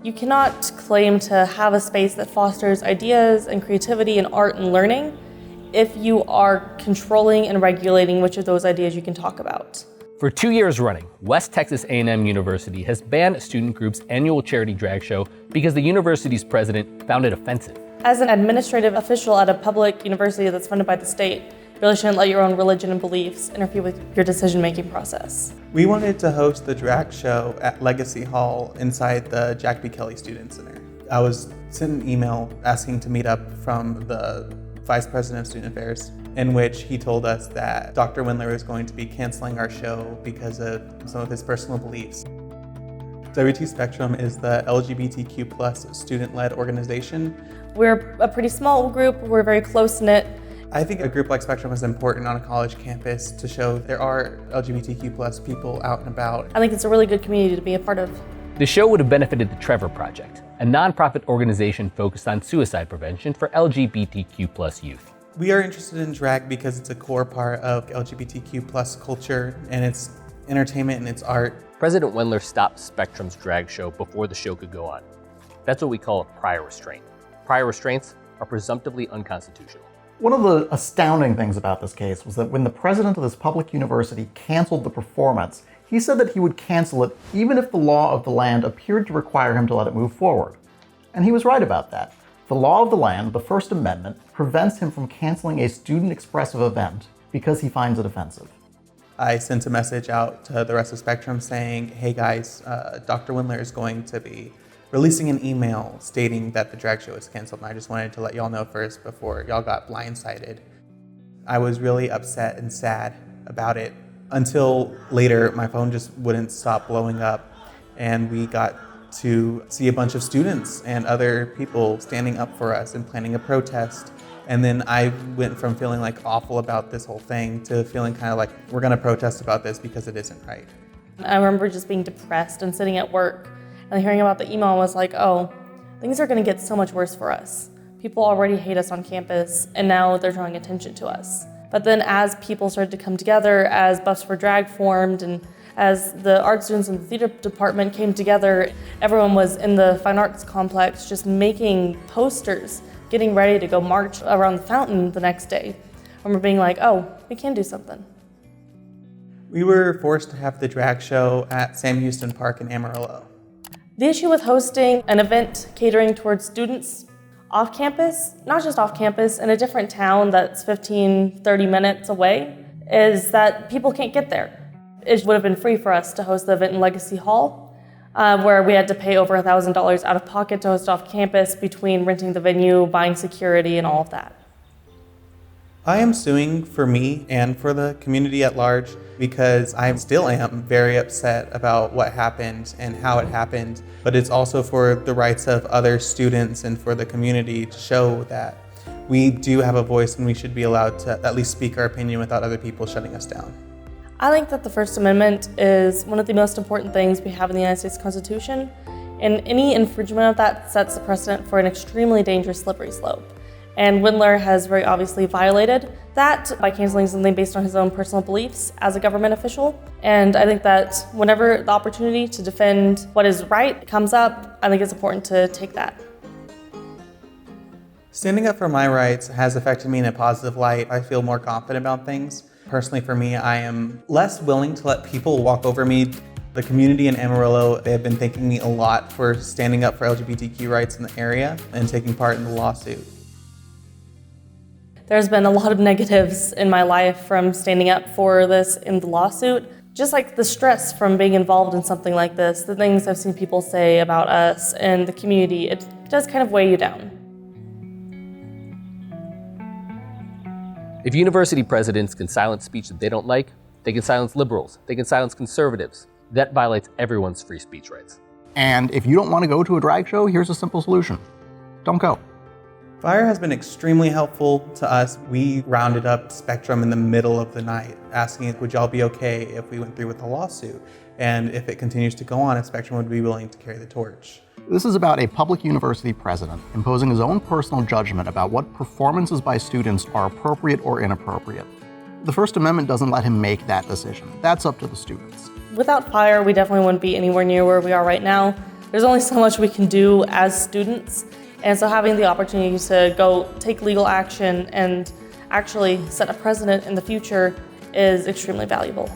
You cannot claim to have a space that fosters ideas and creativity and art and learning if you are controlling and regulating which of those ideas you can talk about. For 2 years running, West Texas A&M University has banned a student group's annual charity drag show because the university's president found it offensive. As an administrative official at a public university that's funded by the state, you really shouldn't let your own religion and beliefs interfere with your decision-making process. We wanted to host the drag show at Legacy Hall inside the Jack B. Kelly Student Center. I was sent an email asking to meet up from the Vice President of Student Affairs, in which he told us that Dr. Wendler is going to be canceling our show because of some of his personal beliefs. WT Spectrum is the LGBTQ plus student-led organization. We're a pretty small group, we're very close-knit. I think a group like Spectrum is important on a college campus to show there are LGBTQ plus people out and about. I think it's a really good community to be a part of. The show would have benefited the Trevor Project, a nonprofit organization focused on suicide prevention for LGBTQ plus youth. We are interested in drag because it's a core part of LGBTQ plus culture and its entertainment and its art. President Wendler stopped Spectrum's drag show before the show could go on. That's what we call a prior restraint. Prior restraints are presumptively unconstitutional. One of the astounding things about this case was that when the president of this public university canceled the performance, he said that he would cancel it even if the law of the land appeared to require him to let it move forward. And he was right about that. The law of the land, the First Amendment, prevents him from canceling a student expressive event because he finds it offensive. I sent a message out to the rest of Spectrum saying, hey guys, Dr. Wendler is going to be releasing an email stating that the drag show is canceled, and I just wanted to let y'all know first before y'all got blindsided. I was really upset and sad about it until later my phone just wouldn't stop blowing up, and we got to see a bunch of students and other people standing up for us and planning a protest. And then I went from feeling like awful about this whole thing to feeling kind of like we're gonna protest about this because it isn't right. I remember just being depressed and sitting at work and hearing about the email was like, oh, things are gonna get so much worse for us. People already hate us on campus and now they're drawing attention to us. But then as people started to come together, as Buffs for Drag formed, and as the art students in the theater department came together, everyone was in the fine arts complex just making posters, getting ready to go march around the fountain the next day. I remember being like, oh, we can do something. We were forced to have the drag show at Sam Houston Park in Amarillo. The issue with hosting an event catering towards students off campus, not just off campus, in a different town that's 15, 30 minutes away, is that people can't get there. It would have been free for us to host the event in Legacy Hall, where we had to pay over $1,000 out of pocket to host off campus between renting the venue, buying security, and all of that. I am suing for me and for the community at large because I still am very upset about what happened and how it happened, but it's also for the rights of other students and for the community to show that we do have a voice and we should be allowed to at least speak our opinion without other people shutting us down. I think that the First Amendment is one of the most important things we have in the United States Constitution, and any infringement of that sets the precedent for an extremely dangerous slippery slope. And Wendler has very obviously violated that by canceling something based on his own personal beliefs as a government official. And I think that whenever the opportunity to defend what is right comes up, I think it's important to take that. Standing up for my rights has affected me in a positive light. I feel more confident about things. Personally, for me, I am less willing to let people walk over me. The community in Amarillo, they have been thanking me a lot for standing up for LGBTQ rights in the area and taking part in the lawsuit. There's been a lot of negatives in my life from standing up for this in the lawsuit. Just like the stress from being involved in something like this, the things I've seen people say about us and the community, it does kind of weigh you down. If university presidents can silence speech that they don't like, they can silence liberals, they can silence conservatives. That violates everyone's free speech rights. And if you don't want to go to a drag show, here's a simple solution. Don't go. Fire has been extremely helpful to us. We rounded up Spectrum in the middle of the night, asking would y'all be okay if we went through with the lawsuit? And if it continues to go on, if Spectrum would be willing to carry the torch. This is about a public university president imposing his own personal judgment about what performances by students are appropriate or inappropriate. The First Amendment doesn't let him make that decision. That's up to the students. Without Fire, we definitely wouldn't be anywhere near where we are right now. there's only so much we can do as students. And so having the opportunity to go take legal action and actually set a precedent in the future is extremely valuable.